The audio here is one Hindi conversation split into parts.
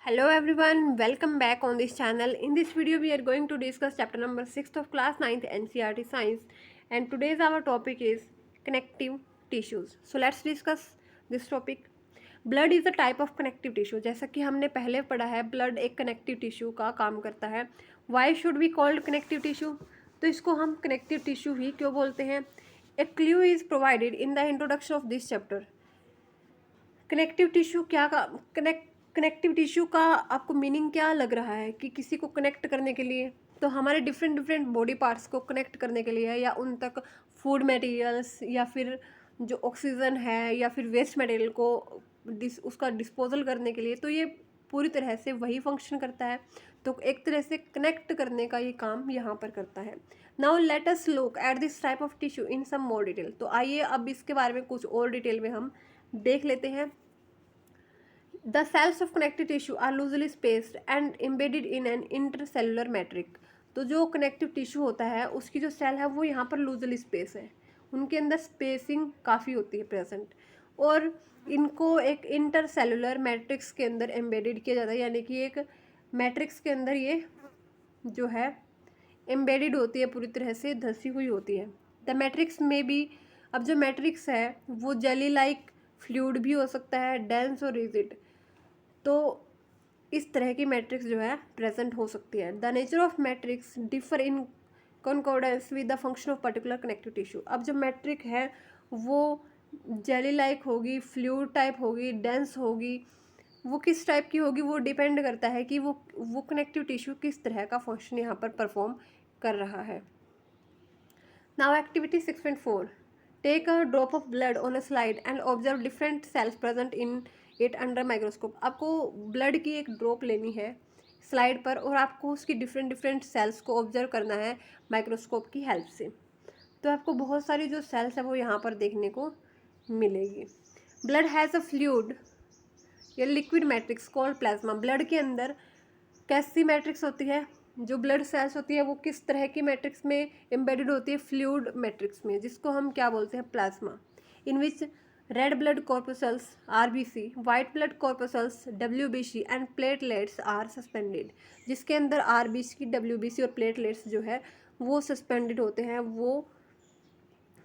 Hello everyone, welcome back on this channel. In this video we are going to discuss chapter number 6 of class 9th NCERT Science, and today's our topic is connective tissues. So let's discuss this topic. Blood is a type of connective tissue. जैसा कि हमने पहले पढ़ा है, blood एक connective tissue का काम करता है. Why should we called connective tissue? तो इसको हम connective tissue ही क्यों बोलते हैं? A clue is provided in the introduction of this chapter. Connective tissue क्या का कनेक्टिव टिश्यू का आपको मीनिंग क्या लग रहा है कि किसी को कनेक्ट करने के लिए, तो हमारे डिफरेंट डिफरेंट बॉडी पार्ट्स को कनेक्ट करने के लिए है, या उन तक फूड मटेरियल्स या फिर जो ऑक्सीजन है या फिर वेस्ट मटेरियल को उसका डिस्पोजल करने के लिए, तो ये पूरी तरह से वही फंक्शन करता है। तो एक तरह से कनेक्ट करने का ये काम यहाँ पर करता है। Now let us look at this type of tissue in some more detail. तो आइए अब इसके बारे में कुछ और डिटेल में हम देख लेते हैं। The cells of connective tissue are loosely spaced and embedded in an intercellular matrix. तो जो कनेक्टिव टिश्यू होता है उसकी जो सेल है वो यहाँ पर लूजली स्पेस है, उनके अंदर स्पेसिंग काफ़ी होती है प्रेजेंट, और इनको एक इंटरसेलुलर मैट्रिक्स के अंदर एम्बेडेड किया जाता है, यानी कि एक मैट्रिक्स के अंदर ये जो है एम्बेडेड होती है, पूरी तरह से धंसी हुई होती है। द मैट्रिक्स में भी, अब जो मैट्रिक्स है वो जेली लाइक फ्लूइड भी हो सकता है, डेंस और रिजिड, तो इस तरह की मैट्रिक्स जो है प्रेजेंट हो सकती है। The nature of matrix differ in कॉन्कॉर्डेंस with the function of particular connective tissue. अब जो मैट्रिक है वो जेली लाइक होगी, फ्लूइड टाइप होगी, डेंस होगी, वो किस टाइप की होगी वो डिपेंड करता है कि वो कनेक्टिव टिश्यू किस तरह का फंक्शन यहाँ पर परफॉर्म कर रहा है। Now activity 6.4, take a drop of blood on a slide and observe different cells present in it under microscope. आपको ब्लड की एक ड्रॉप लेनी है स्लाइड पर और आपको उसकी डिफरेंट डिफरेंट सेल्स को ऑब्जर्व करना है माइक्रोस्कोप की हेल्प से। तो आपको बहुत सारी जो सेल्स है वो यहाँ पर देखने को मिलेगी। ब्लड हैज़ अ फ्लूइड या liquid matrix called plasma. Blood के अंदर कैसी मैट्रिक्स होती है, जो ब्लड सेल्स होती है वो किस तरह की मैट्रिक्स में एम्बेडेड होती है, फ्लूइड मैट्रिक्स में, जिसको हम क्या बोलते हैं, plasma. In which red blood corpuscles RBC, white blood corpuscles WBC and platelets are suspended. जिसके अंदर आरबीसी, डब्ल्यूबीसी और प्लेटलेट्स जो है वो सस्पेंडेड होते हैं, वो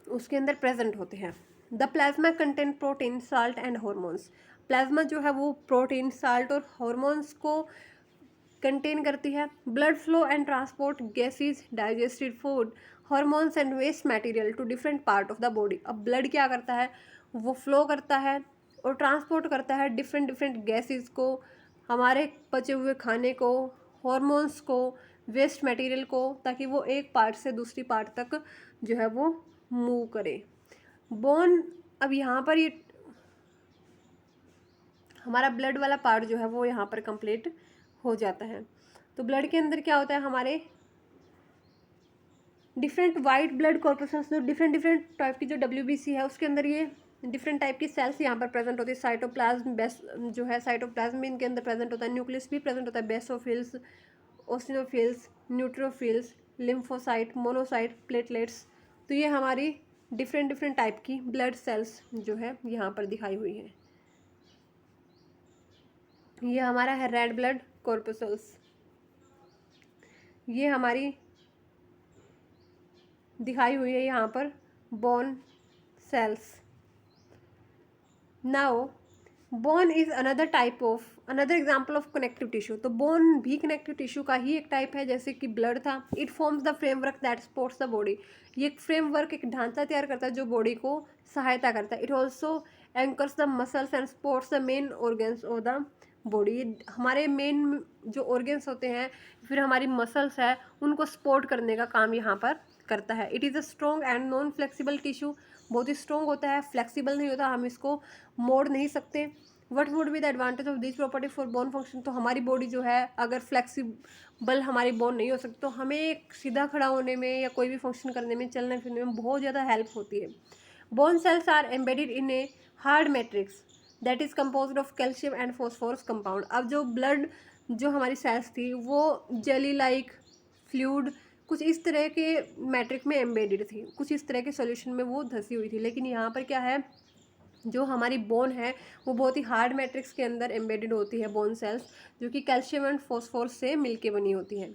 उसके अंदर प्रेजेंट होते हैं। The plasma contain protein, salt and hormones. Plasma जो है वो प्रोटीन, साल्ट और हॉर्मोन्स को कंटेन करती है। Blood flow and transport gases, digested food, hormones and waste material to different part of the body. अब ब्लड क्या करता है, वो फ्लो करता है और ट्रांसपोर्ट करता है डिफरेंट डिफरेंट गैसेज को, हमारे बचे हुए खाने को, हॉर्मोन्स को, वेस्ट मटेरियल को, ताकि वो एक पार्ट से दूसरी पार्ट तक जो है वो मूव करे। बोन, अब यहाँ पर ये हमारा ब्लड वाला पार्ट जो है वो यहाँ पर कंप्लीट हो जाता है। तो ब्लड के अंदर क्या होता है, हमारे डिफरेंट वाइट ब्लड कॉर्पसल्स, जो डिफरेंट डिफरेंट टाइप की जो डब्ल्यूबीसी है उसके अंदर ये डिफरेंट टाइप की सेल्स यहाँ पर प्रेजेंट होती है। साइटोप्लाज्म बेस जो है, साइटोप्लाज्म भी इनके अंदर प्रेजेंट होता है, न्यूक्लियस भी प्रेजेंट होता है, basophils, eosinophils, neutrophils, lymphocyte, monocyte, platelets. तो ये हमारी डिफरेंट डिफरेंट टाइप की ब्लड सेल्स जो है यहाँ पर दिखाई हुई है। ये हमारा है रेड ब्लड कॉर्पसल्स, ये हमारी दिखाई हुई है यहाँ पर bone cells. Now bone is another example of connective tissue. तो बोन भी कनेक्टिव टिश्यू का ही एक टाइप है, जैसे कि ब्लड था। It forms the framework that supports the body. ये एक फ्रेमवर्क, एक ढांचा तैयार करता है जो बॉडी को सहायता करता है। It also anchors the muscles and supports the main organs of the body. हमारे मेन जो ऑर्गन्स होते हैं, फिर हमारी मसल्स है, उनको सपोर्ट करने का काम यहाँ पर करता है। It is a strong and non flexible tissue. बहुत ही स्ट्रॉन्ग होता है, फ्लेक्सिबल नहीं होता, हम इसको मोड़ नहीं सकते। What would be the advantage of this property for bone function. तो हमारी बॉडी जो है अगर फ्लेक्सिबल हमारी बोन नहीं हो सकती तो हमें सीधा खड़ा होने में या कोई भी फंक्शन करने में, चलने फिरने में बहुत ज़्यादा हेल्प होती है। Bone cells are embedded in a hard matrix that is compose of calcium and phosphorus compound. अब जो ब्लड जो हमारी सेल्स थी वो जेली लाइक फ्लूइड कुछ इस तरह के मैट्रिक में एम्बेडेड थी, कुछ इस तरह के सॉल्यूशन में वो धसी हुई थी। लेकिन यहाँ पर क्या है, जो हमारी बोन है वो बहुत ही हार्ड मैट्रिक्स के अंदर एम्बेडेड होती है बोन सेल्स, जो कि कैल्शियम एंड फॉस्फोरस से मिलके बनी होती है।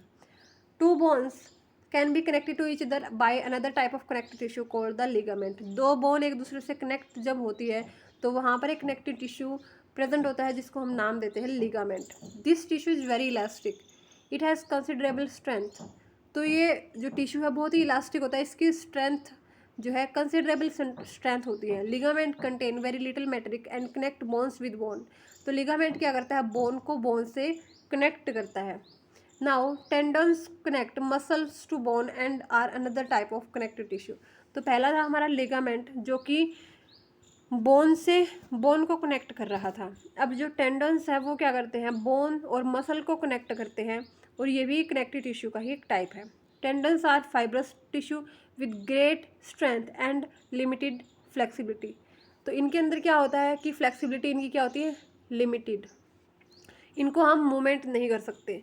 Two bones can be connected to each other by another type of connective tissue called the ligament. दो बोन एक दूसरे से कनेक्ट जब होती है तो वहाँ पर एक कनेक्टिव टिश्यू प्रेजेंट होता है जिसको हम नाम देते हैं ligament. This tissue is very elastic, it has considerable strength. तो ये जो टिश्यू है बहुत ही इलास्टिक होता है, इसकी स्ट्रेंथ जो है कंसिडरेबल स्ट्रेंथ होती है। Ligament contain very little matrix and connect bones with bone. तो लिगामेंट क्या करता है, बोन को बोन से कनेक्ट करता है। Now tendons connect muscles to bone and are another type of connective tissue. तो पहला था हमारा लिगामेंट जो कि बोन से बोन को कनेक्ट कर रहा था। अब जो टेंडन्स है वो क्या करते हैं, बोन और मसल को कनेक्ट करते हैं, और ये भी कनेक्टिव टिश्यू का ही एक टाइप है। Tendons are fibrous tissue with great strength and limited flexibility. तो इनके अंदर क्या होता है कि फ्लेक्सिबिलिटी इनकी क्या होती है, लिमिटेड। इनको हम मूवमेंट नहीं कर सकते,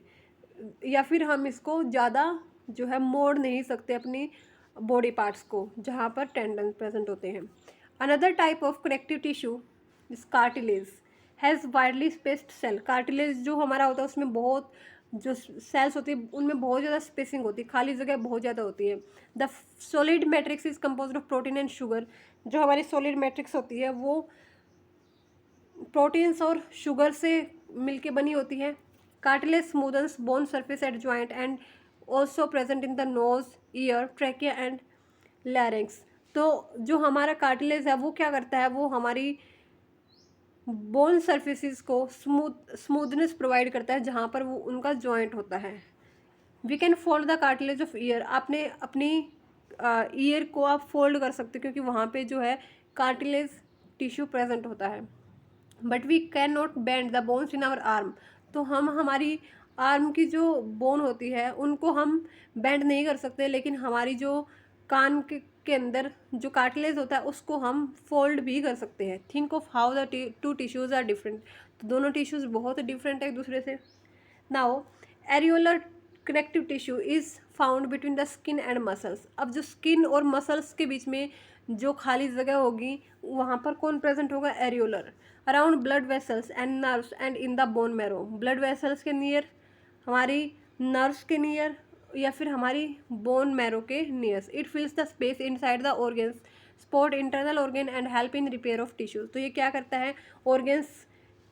या फिर हम इसको ज़्यादा जो है मोड़ नहीं सकते अपनी बॉडी पार्ट्स को जहाँ पर टेंडन प्रेजेंट होते हैं। Another type of connective tissue is cartilage has widely spaced cell. Cartilage जो हमारा होता है उसमें बहुत जो सेल्स होती है उनमें बहुत ज़्यादा स्पेसिंग होती है, खाली जगह बहुत ज़्यादा होती है। The solid matrix is compose of protein and sugar. जो हमारी सॉलिड मैट्रिक्स होती है वो प्रोटीन्स और शुगर से मिलके बनी होती है। Cartilage smoothens bone surface at joint and also present in the nose, ear, trachea and larynx. तो जो हमारा कार्टिलेज है वो क्या करता है, वो हमारी बोन सर्फेसिस को स्मूथनेस प्रोवाइड करता है जहाँ पर वो उनका जॉइंट होता है। We can fold the cartilage of ear. आपने अपनी ईयर को आप फोल्ड कर सकते हो क्योंकि वहाँ पे जो है कार्टिलेज टिश्यू प्रेजेंट होता है। But we can not bend the bones in our arm. तो हम हमारी आर्म की जो बोन होती है उनको हम बेंड नहीं कर सकते, लेकिन हमारी जो कान के अंदर जो कार्टिलेज होता है उसको हम फोल्ड भी कर सकते हैं। Think of how the two tissues are different. तो दोनों टिश्यूज बहुत डिफरेंट है एक दूसरे से। Now areolar connective tissue is found between the skin and muscles. अब जो स्किन और मसल्स के बीच में जो खाली जगह होगी वहाँ पर कौन प्रेजेंट होगा, areolar. Around blood vessels and nerves and in the bone marrow. Blood vessels के नियर, हमारी नर्व्स के नियर, या फिर हमारी बोन मैरो के nears. It फिल्स the space inside the organs, support internal organ and help in repair of tissues. तो ये क्या करता है, ऑर्गन्स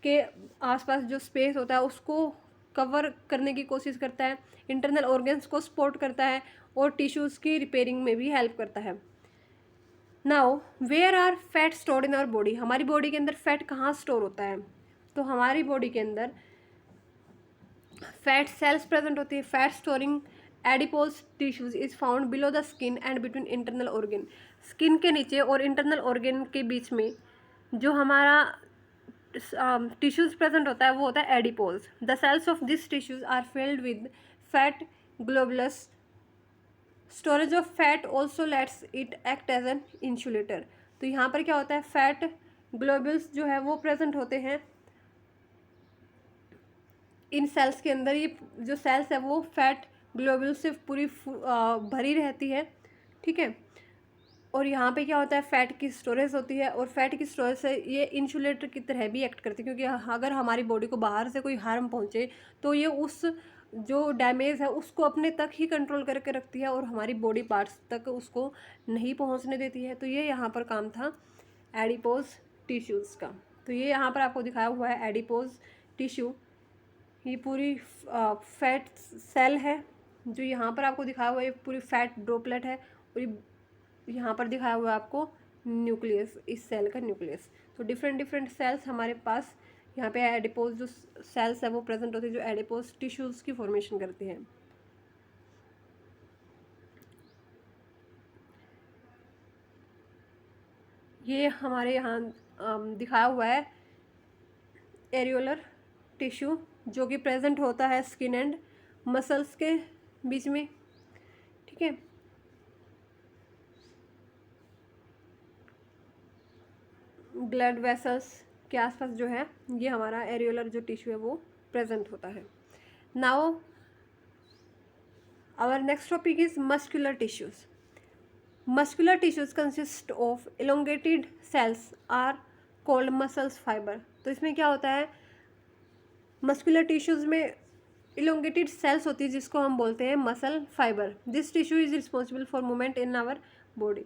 के आसपास जो स्पेस होता है उसको कवर करने की कोशिश करता है, इंटरनल ऑर्गन्स को सपोर्ट करता है और टिश्यूज़ की रिपेयरिंग में भी हेल्प करता है। Now where are fat stored in our body. हमारी बॉडी के अंदर फैट कहाँ स्टोर होता है, तो हमारी बॉडी के अंदर फैट सेल्स प्रेजेंट होती है। Fat storing adipose tissues is found below the skin and between internal organ. Skin के नीचे और इंटरनल ऑर्गन के बीच में जो हमारा टिश्यूज प्रेजेंट होता है वो होता है adipose. The cells of this tissues are filled with fat globules. Storage of fat also lets it act as an insulator. तो यहाँ पर क्या होता है, फैट ग्लोबुल्स जो है वो प्रेजेंट होते हैं इन सेल्स के अंदर। ये जो सेल्स है वो फैट ग्लोबुल से पूरी भरी रहती है, ठीक है। और यहाँ पे क्या होता है, फैट की स्टोरेज होती है और फैट की स्टोरेज से ये इंसुलेटर की तरह भी एक्ट करती है, क्योंकि अगर हमारी बॉडी को बाहर से कोई हार्म पहुँचे तो ये उस जो डैमेज है उसको अपने तक ही कंट्रोल करके रखती है और हमारी बॉडी पार्ट्स तक उसको नहीं पहुँचने देती है। तो ये यहाँ पर काम था एडिपोज टिश्यूज़ का। तो ये यहाँ पर आपको दिखाया हुआ है एडिपोज टिश्यू। ये पूरी फैट सेल है जो यहाँ पर आपको दिखाया हुआ है, पूरी फैट ड्रॉपलेट है, और यहाँ पर दिखाया हुआ है आपको न्यूक्लियस, इस सेल का न्यूक्लियस। तो डिफरेंट डिफरेंट सेल्स हमारे पास यहाँ पे एडिपोज जो सेल्स है वो प्रेजेंट होती है, जो एडिपोज टिश्यूज़ की फॉर्मेशन करती हैं। ये हमारे यहाँ दिखाया हुआ है एरियोलर टिश्यू जो कि प्रेजेंट होता है स्किन एंड मसल्स के बीच में, ठीक है। ब्लड वेसल्स के आसपास जो है ये हमारा एरियोलर जो टिश्यू है वो प्रेजेंट होता है। Now our next topic is muscular tissues. Muscular tissues consist of elongated cells are called muscles fibre. तो इसमें क्या होता है, मस्कुलर टिश्यूज़ में इलोंगेटेड सेल्स होती है जिसको हम बोलते हैं muscle fibre. This tissue is responsible for movement in our body.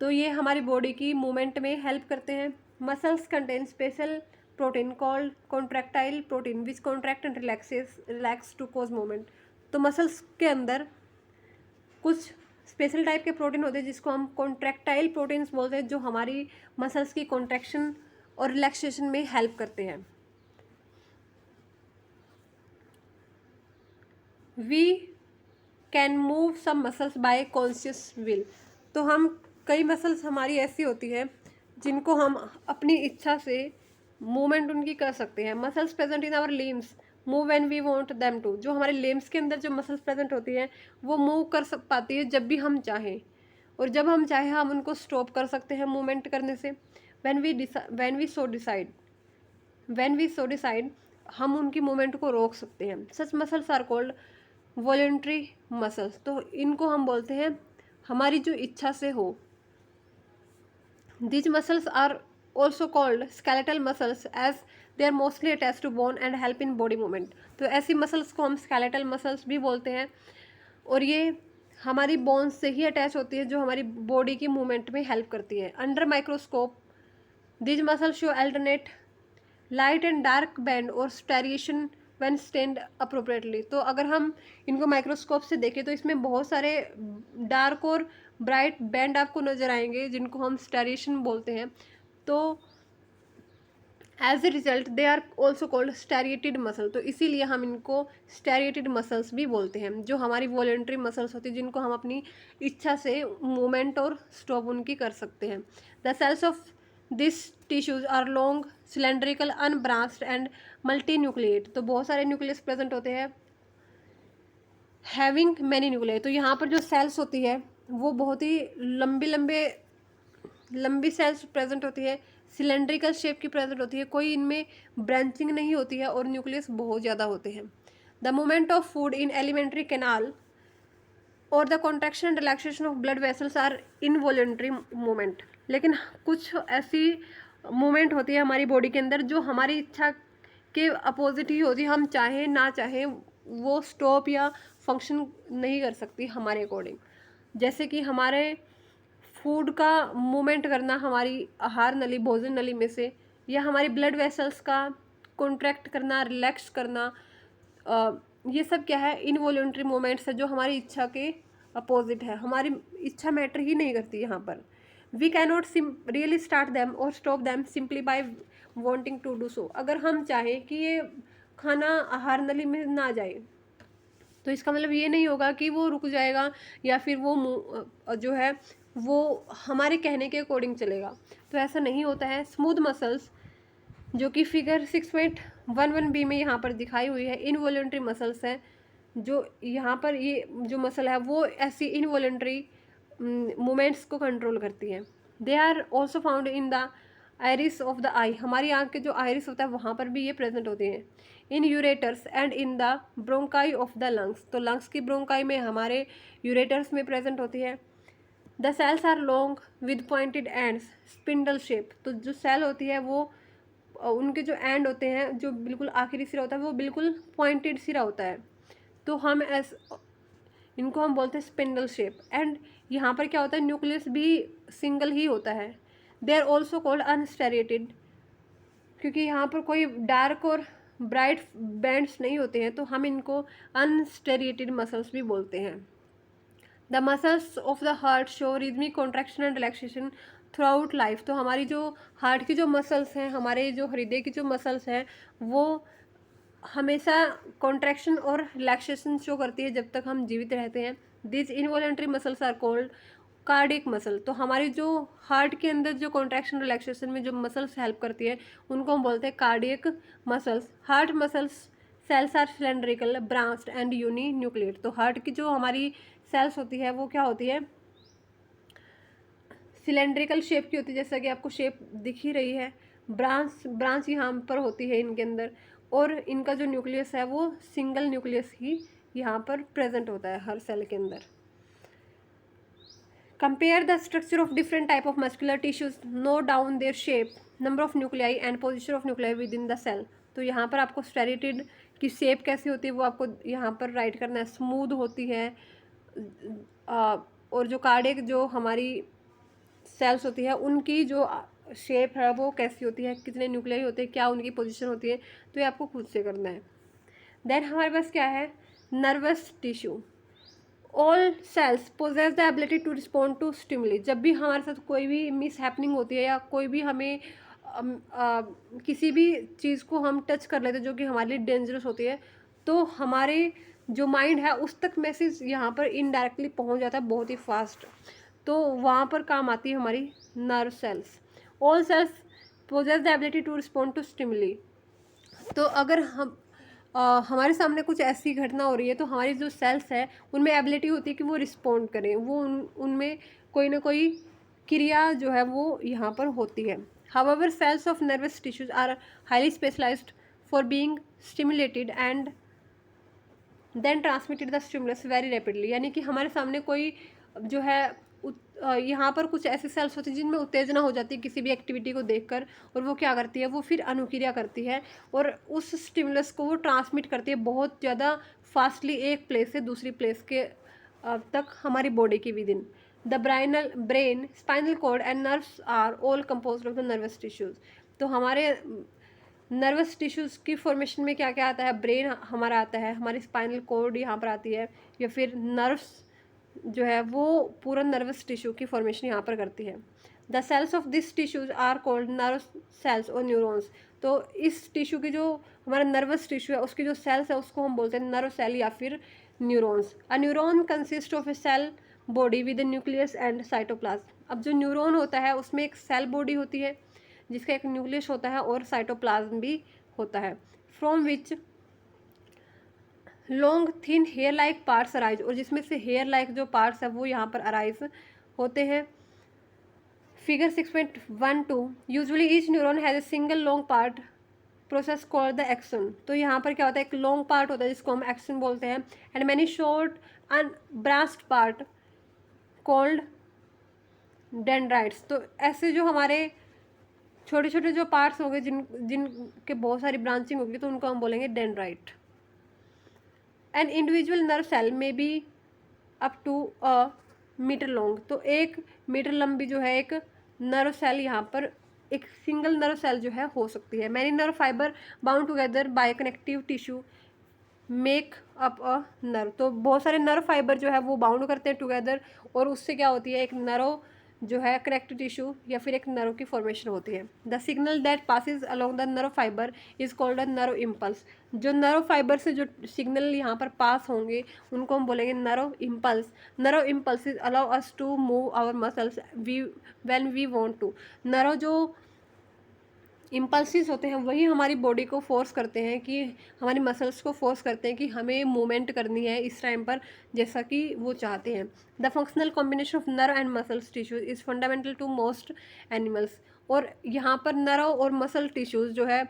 तो ये हमारी बॉडी की मूवमेंट में हेल्प करते हैं। Muscles contain special protein called contractile protein which contract and relax to cause movement. तो मसल्स के अंदर कुछ स्पेशल टाइप के प्रोटीन होते हैं जिसको हम कॉन्ट्रैक्टाइल प्रोटीन्स बोलते हैं, जो हमारी मसल्स की कॉन्ट्रैक्शन और रिलैक्सेशन में हेल्प करते हैं। We can move some muscles by conscious will. तो हम कई मसल्स हमारी ऐसी होती है जिनको हम अपनी इच्छा से मूवमेंट उनकी कर सकते हैं। Muscles present in our limbs move when we want them to. जो हमारे लिम्स के अंदर जो मसल्स प्रेजेंट होती हैं वो मूव कर पाती है जब भी हम चाहें, और जब हम चाहें हम उनको स्टॉप कर सकते हैं मूवमेंट करने से। व्हेन वी सो डिसाइड हम उनकी मूवमेंट को रोक सकते हैं। Such muscles are called voluntary muscles. तो इनको हम बोलते हैं हमारी जो इच्छा से हो। These muscles are also called skeletal muscles as they are mostly attached to bone and help in body movement। तो ऐसी मसल्स को हम skeletal muscles भी बोलते हैं, और ये हमारी बोन्स से ही अटैच होती है जो हमारी बॉडी की मूवमेंट में हेल्प करती है। Under microscope these muscles show alternate light and dark band और स्टेरिएशन व्हेन स्टेंड अप्रोप्रिएटली। तो अगर हम इनको माइक्रोस्कोप से देखें तो इसमें बहुत सारे डार्क और ब्राइट बैंड आपको नज़र आएंगे जिनको हम स्टेरिएशन बोलते हैं। तो as a result they are also called striated muscle. तो इसीलिए हम इनको स्टेरिएटेड मसल्स भी बोलते हैं, जो हमारी वॉलंटरी मसल्स होती है जिनको हम अपनी इच्छा से मूवमेंट और स्टॉप उनकी कर सकते हैं। The cells of this tissues are long cylindrical unbranched and multinucleate. तो बहुत सारे न्यूक्लियस प्रेजेंट होते हैं, हैविंग मैनी न्यूक्लियर। तो यहाँ पर जो सेल्स होती है वो बहुत ही लंबी सेल्स प्रेजेंट होती है, सिलेंड्रिकल शेप की प्रेजेंट होती है, कोई इनमें ब्रांचिंग नहीं होती है और न्यूक्लियस बहुत ज़्यादा होते हैं। The movement of food in alimentary canal और the contraction and relaxation of blood vessels are involuntary movement. लेकिन कुछ ऐसी मूवमेंट होती है हमारी बॉडी के अंदर जो हमारी इच्छा के अपोजिट ही होती है, हम चाहे ना चाहे वो स्टॉप या फंक्शन नहीं कर सकती हमारे अकॉर्डिंग। जैसे कि हमारे फूड का मूवमेंट करना हमारी आहार नली भोजन नली में से, या हमारी ब्लड वेसल्स का कॉन्ट्रैक्ट करना रिलैक्स करना, ये सब क्या है, इनवॉलंटरी मूवमेंट्स है जो हमारी इच्छा के अपोजिट है। हमारी इच्छा मैटर ही नहीं करती यहाँ पर। We can not really start them or stop them simply by wanting to do so. अगर हम चाहें कि ये खाना आहार नली में ना जाए तो इसका मतलब ये नहीं होगा कि वो रुक जाएगा या फिर वो जो है वो हमारे कहने के अकॉर्डिंग चलेगा। तो ऐसा नहीं होता है। स्मूथ मसल्स जो कि फिगर 6.11b में यहाँ पर दिखाई हुई है, इनवॉलंटरी मसल्स हैं। जो यहाँ पर ये जो मसल है वो ऐसी इनवॉलंटरी मूवमेंट्स को कंट्रोल करती है। They are also found in the iris of the eye. हमारी आँख के जो आइरिस होता है वहाँ पर भी ये प्रेजेंट होते हैं। In ureters and in the bronchi of the lungs. तो लंग्स की ब्रोंकाई में हमारे यूरेटर्स में प्रेजेंट होती है। The cells are long with pointed ends spindle shape. तो जो सेल होती है वो उनके जो एंड होते हैं, जो बिल्कुल आखिरी सिरा होता है वो बिल्कुल पॉइंटेड सिरा होता है। तो हम इनको हम बोलते हैं स्पिंडल शेप। एंड यहाँ पर क्या होता है, न्यूक्लियस भी सिंगल ही होता है। दे आर ऑल्सो कॉल्ड अनस्टेरिएटेड, क्योंकि यहाँ पर कोई डार्क और ब्राइट बैंड्स नहीं होते हैं तो हम इनको अनस्टेरिएटेड मसल्स भी बोलते हैं। The muscles of the heart show rhythmic contraction and relaxation through out life. तो हमारी जो हार्ट की जो मसल्स हैं, हमारे जो हृदय की जो मसल्स हैं, वो हमेशा कॉन्ट्रैक्शन और रिलैक्सेशन शो करती है जब तक हम जीवित रहते हैं। This involuntary muscles are called cardiac muscle. तो हमारी जो हार्ट के अंदर जो कॉन्ट्रैक्शन रिलैक्सेशन में जो मसल्स हेल्प करती है उनको हम बोलते हैं cardiac muscles. Heart muscles cells are cylindrical branched and uninucleate. तो हार्ट की जो हमारी सेल्स होती है वो क्या होती है, सिलेंड्रिकल शेप की होती है, जैसा कि आपको शेप दिख ही रही है। ब्रांच यहाँ पर होती है इनके अंदर, और इनका जो न्यूक्लियस है वो सिंगल न्यूक्लियस ही यहाँ पर प्रेजेंट होता है हर सेल के अंदर। Compare the structure of different type of muscular tissues, note down their shape, number of nuclei and position of nuclei within the cell. तो यहाँ पर आपको स्टेरिटिड की शेप कैसी होती है वो आपको यहाँ पर राइट करना है। स्मूथ होती है, और जो कार्डियक जो हमारी सेल्स होती है उनकी जो शेप है वो कैसी होती है, कितने न्यूक्लियाई होते हैं, क्या उनकी पोजीशन होती है, तो ये आपको खुद से करना है। देन हमारे पास क्या है, nervous tissue. All cells possess the ability to respond to stimuli. जब भी हमारे साथ कोई भी मिस हैपनिंग होती है या कोई भी हमें किसी भी चीज़ को हम टच कर लेते हैं जो कि हमारे लिए डेंजरस होती है, तो हमारे जो माइंड है उस तक मैसेज यहाँ पर इनडायरेक्टली पहुँच जाता है बहुत ही फास्ट। तो वहाँ पर काम आती है हमारी nerve cells. All cells possess the ability to respond to stimuli. तो अगर हमारे सामने कुछ ऐसी घटना हो रही है तो हमारी जो सेल्स है उनमें एबिलिटी होती है कि वो रिस्पॉन्ड करें, वो उनमें कोई ना कोई क्रिया जो है वो यहाँ पर होती है। However cells of nervous tissues are highly specialised for being stimulated and then transmitted the stimulus very rapidly. यानी कि हमारे सामने कोई जो है यहाँ पर कुछ ऐसे सेल्स होती हैं जिनमें उत्तेजना हो जाती है किसी भी एक्टिविटी को देखकर, और वो क्या करती है, वो फिर अनुक्रिया करती है और उस स्टिमुलस को वो ट्रांसमिट करती है बहुत ज़्यादा फास्टली एक प्लेस से दूसरी प्लेस के तक हमारी बॉडी की within. The brain, spinal cord and nerves are all composed of the nervous tissues. तो हमारे नर्वस टिश्यूज़ की फॉर्मेशन में क्या क्या आता है, ब्रेन हमारा आता है, हमारी स्पाइनल कॉर्ड यहाँ पर आती है, या फिर नर्व्स जो है वो पूरा नर्वस टिश्यू की फॉर्मेशन यहाँ पर करती है। The cells of this tissues are called nerve cells और न्यूरॉन्स। तो इस टिश्यू की जो हमारा नर्वस टिश्यू है उसकी जो सेल्स है उसको हम बोलते हैं नर्व सेल या फिर neurons. A neuron consist of a cell body with nucleus and cytoplasm. अब जो न्यूरॉन होता है उसमें एक सेल बॉडी होती है जिसका एक न्यूक्लियस होता है और साइटोप्लाज्म भी होता है, from which long thin hair like parts arise, और जिसमें से हेयर लाइक जो पार्ट्स है वो यहाँ पर अराइज होते हैं। Figure 6.12 usually each neuron has a single long part process called the action. तो यहाँ पर क्या होता है, एक लॉन्ग पार्ट होता है जिसको हम एक्सन बोलते हैं, and many short and branched part called dendrites. तो ऐसे जो हमारे छोटे छोटे जो पार्ट्स होंगे जिनके बहुत सारी ब्रांचिंग होगी तो उनको हम बोलेंगे dendrite. An individual nerve cell may be up to a metre long. तो 1 मीटर लंबी जो है एक नर्व सेल यहाँ पर एक सिंगल नर्व सेल जो है हो सकती है। Many nerve fibre bound together by connective tissue make up a nerve. तो बहुत सारे नर्व फाइबर जो है वो बाउंड करते हैं टुगेदर, और उससे क्या होती है, एक नर्व जो है कनेक्टिव टिश्यू या फिर एक नर्व की फॉर्मेशन होती है। The signal that passes along the nerve fibre is called a nerve impulse. जो नर्व फाइबर से जो सिग्नल यहाँ पर पास होंगे उनको हम बोलेंगे nerve impulse. Nerve impulses allow us to move our muscles when we want to. Nerve जो इम्पल्सिस होते हैं वही हमारी बॉडी को फोर्स करते हैं कि हमारी मसल्स को फोर्स करते हैं कि हमें मूवमेंट करनी है इस टाइम पर जैसा कि वो चाहते हैं। The functional combination of nerve and muscles tissues is fundamental to most animals. और यहाँ पर नर्व और मसल टिश्यूज़ जो है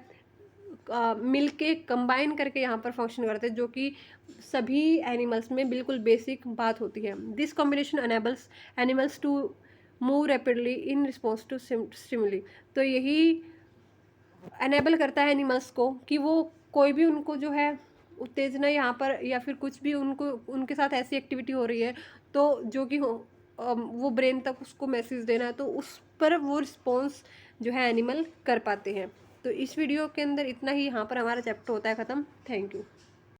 मिल के कंबाइन करके यहाँ पर फंक्शन करते हैं, जो कि सभी एनिमल्स में बिल्कुल बेसिक बात होती है। This combination enables animals to move rapidly in response to stimuli. तो यही एनेबल करता है एनिमल्स को कि वो कोई भी उनको जो है उत्तेजना यहाँ पर या फिर कुछ भी उनको उनके साथ ऐसी एक्टिविटी हो रही है तो जो कि वो ब्रेन तक उसको मैसेज देना है तो उस पर वो रिस्पॉन्स जो है एनिमल कर पाते हैं। तो इस वीडियो के अंदर इतना ही। यहाँ पर हमारा चैप्टर होता है ख़त्म। Thank you.